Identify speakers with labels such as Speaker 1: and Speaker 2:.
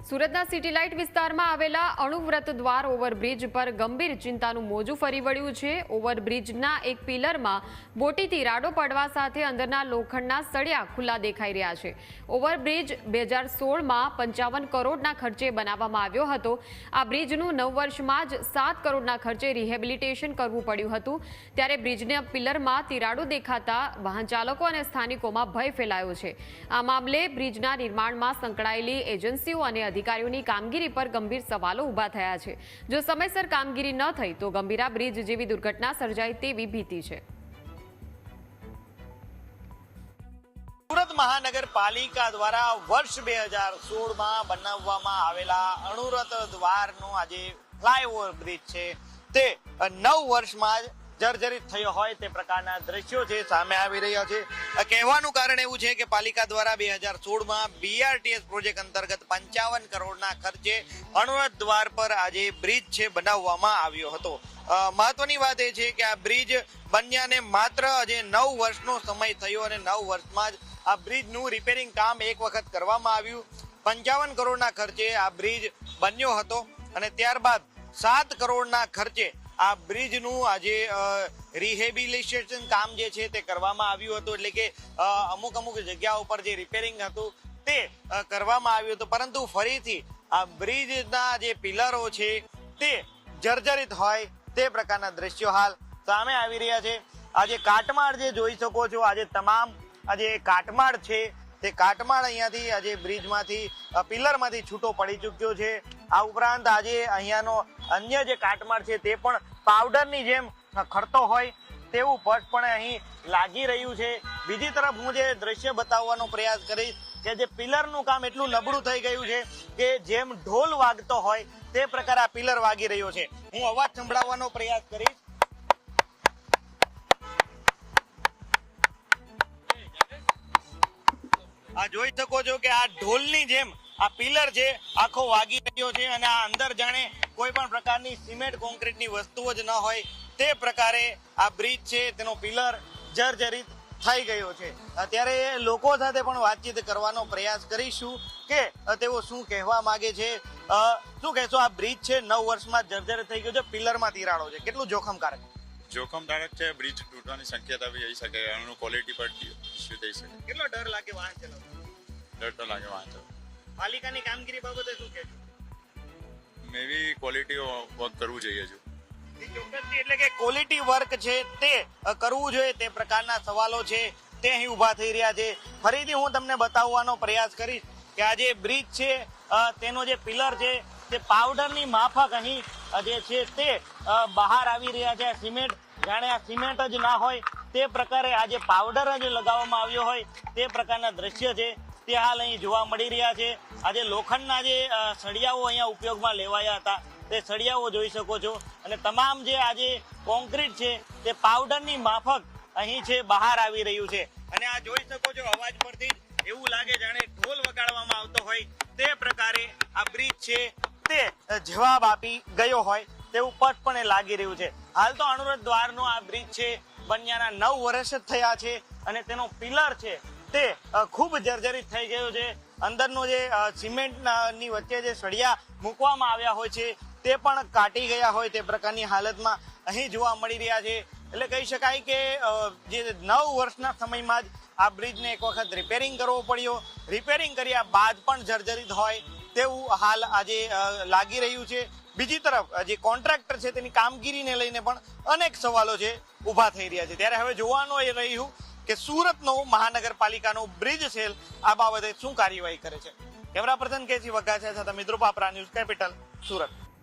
Speaker 1: સુરતના city light વિસ્તારમાં આવેલા અણુવ્રત દ્વાર ઓવરબ્રિજ પર ગંભીર ચિંતાનું મોજું ફરી વળ્યું છે। ઓવરબ્રિજના એક પિલરમાં બોટીથી રાડો પડવા સાથે અંદરના લોખંડના સળિયા ખુલ્લા દેખાઈ રહ્યા છે। ઓવરબ્રિજ 2016માં 55 કરોડના ખર્ચે બનાવવામાં આવ્યો હતો। આ બ્રિજનું 9 વર્ષમાં જ 7 કરોડના ખર્ચે રિહેબિલિટેશન કરવું પડ્યું હતું। ત્યારે બ્રિજના પિલરમાં તિરાડો દેખાતા વાહન ચાલકો અને સ્થાનિકોમાં ભય ફેલાયો છે। આ મામલે બ્રિજના નિર્માણમાં સંકળાયેલી એજન્સીઓ અને अधिकारियों कामगीरी पर गंभीर सवालों उभा थया छे। जो समयसर कामगीरी न थई तो गंभीरा ब्रिज जेवी दुर्घटना सर्जाय तेवी भीति छे।
Speaker 2: सूरत महानगरपालिका द्वारा वर्ष 2016 में बनाववामां आवेला अणुव्रत द्वारनो आज फ्लायओवर ब्रिज छे ते 9 वर्ष में जर्जरित थयो होय ते प्रकारना दृश्यो छे सामे आवी रह्या छे। कहेवानुं कारण एवुं छे के पालिका द्वारा 2016 में BRTS प्रोजेक्ट अंतर्गत 55 करोड़ना खर्चे अणुव्रत द्वार पर आज ब्रिज छे बनाववामां आव्यो हतो। महत्वनी वात ए छे के आ ब्रिज बन्याने मात्र अजे 9 वर्षनो समय थयो अने 9 वर्षमां ज आ ब्रिजनुं रिपेरिंग काम एक वखत करवामां आव्युं। 55 करोड़ना खर्चे आ ब्रिज बन्यो हतो अने त्यारबाद 7 करोड़ना खर्चे आ ब्रिजનું આજે રિહેબિલિટેશન કામ જે છે તે કરવામાં આવ્યું હતું। એટલે કે અમુક જગ્યાઓ પર જે રિપેરિંગ હતું તે કરવામાં આવ્યું હતું, પરંતુ ફરીથી આ બ્રિજના જે પિલરો છે તે જર્જરિત હોય તે પ્રકારના દ્રશ્યો હાલ સામે આવી રહ્યા છે। આજે કાટમાળ જે જોઈ શકો છો, આજે તમામ આજે કાટમાળ છે તે કાટમાળ અહીંયાથી આજે બ્રિજમાંથી પિલરમાંથી છૂટો પડી ચૂક્યો છે। આ ઉપરાંત આજે અહીંયાનો અન્ય જે કાટમાળ છે તે પણ પાવડરની જેમ ખરતો હોય તેવું સ્પષ્ટપણે અહીં લાગી રહ્યું છે। બીજી તરફ હું જે દ્રશ્ય બતાવવાનો પ્રયાસ કરીશ કે જે પિલરનું કામ એટલું નબળું થઈ ગયું છે કે જેમ ઢોલ વાગતો હોય તે પ્રકારે આ પિલર વાગી રહ્યો છે। હું અવાજ સંભળાવવાનો પ્રયાસ કરીશ। આ જોઈ શકો છો કે આ ઢોલની જેમ આ પિલર છે આખો વાગી રહ્યો છે અને આ અંદર જાણે કોઈ પણ પ્રકારની સિમેન્ટ કોન્ક્રીટની વસ્તુઓ જ ન હોય તે પ્રકારે આ બ્રિજ છે તેનો પિલર જર્જરિત થઈ ગયો છે। અત્યારે લોકો સાથે પણ વાતચીત કરવાનો પ્રયાસ કરીશું કે તેઓ શું કહેવા માંગે છે। શું કહેશો, આ બ્રિજ છે 9 વર્ષમાં જર્જરિત થઈ ગયો છે, પિલરમાં તિરાડો છે, કેટલું જોખમકારક?
Speaker 3: જોખમદાયક છે। બ્રિજ તૂટવાની શક્યતા બી થઈ શકે, એનું ક્વોલિટી પર ઇશ્યુ થઈ શકે।
Speaker 2: કેટલો ડર લાગે વાહન ચલાવવા?
Speaker 3: ડર તો લાગે વાહન ચલાવવા।
Speaker 2: પાલિકાની કામગીરી બાબતે શું કહેશો?
Speaker 3: મે બી ક્વોલિટી વર્ક કરવું જોઈએ છે।
Speaker 2: ચોક્કસથી, એટલે કે ક્વોલિટી વર્ક છે તે કરવું જોઈએ તે પ્રકારના સવાલો છે તે અહીં ઉભા થઈ રહ્યા છે। ફરીથી હું તમને બતાવવાનો પ્રયાસ કરીશ કે આ જે બ્રિજ છે તેનો જે પિલર છે તે પાવડરની માફક અહીં જે છે તે બહાર આવી રહ્યા છે। સિમેન્ટ જાણે આ સિમેન્ટ જ ના હોય તે પ્રકારે આ જે પાવડર જ લગાવવામાં આવ્યો હોય તે પ્રકારના દ્રશ્ય છે તે હાલ અહીં જોવા મળી રહ્યા છે। આજે લોખંડના જે સળિયાઓ અહીંયા ઉપયોગમાં લેવાયા હતા તે સળિયાઓ જોઈ શકો છો અને તમામ જે આજે કોન્ક્રીટ છે તે પાવડરની માફક અહીં છે બહાર આવી રહ્યું છે। અને આ જોઈ શકો છો અવાજ પરથી એવું લાગે જાણે ઢોલ વગાડવામાં આવતો હોય તે પ્રકારે આ બ્રિજ છે તે જવાબ આપી ગયો હોય તેવું સ્પષ્ટપણે લાગી રહ્યું છે। હાલ તો અણુવ્રત દ્વારનો આ બ્રિજ છે બન્યાના 9 વર્ષ જ થયા છે અને તેનો પિલર છે તે ખૂબ જર્જરિત થઈ ગયો છે। અંદરનો જે સિમેન્ટની વચ્ચે જે સળિયા મૂકવામાં આવ્યા હોય છે તે પણ કાટી ગયા હોય તે પ્રકારની હાલતમાં અહીં જોવા મળી રહ્યા છે। એટલે કહી શકાય કે જે 9 વર્ષના સમયમાં જ આ બ્રિજને એક વખત રિપેરિંગ કરવો પડ્યો, રિપેરિંગ કર્યા બાદ પણ જર્જરિત હોય તેવું હાલ આજે લાગી રહ્યું છે। બીજી તરફ જે કોન્ટ્રાક્ટર છે તેની કામગીરીને લઈને પણ અનેક સવાલો છે ઊભા થઈ રહ્યા છે। ત્યારે હવે જોવાનું એ રહ્યું કે સુરતનો મહાનગરપાલિકાનો બ્રિજ સેલ આ બાબતે શું કાર્યવાહી કરે છે। કેમેરા પર્સન કેસી વઘાસિયા સાથે મિત્રો પાપરા, ન્યૂઝ કેપિટલ, સુરત।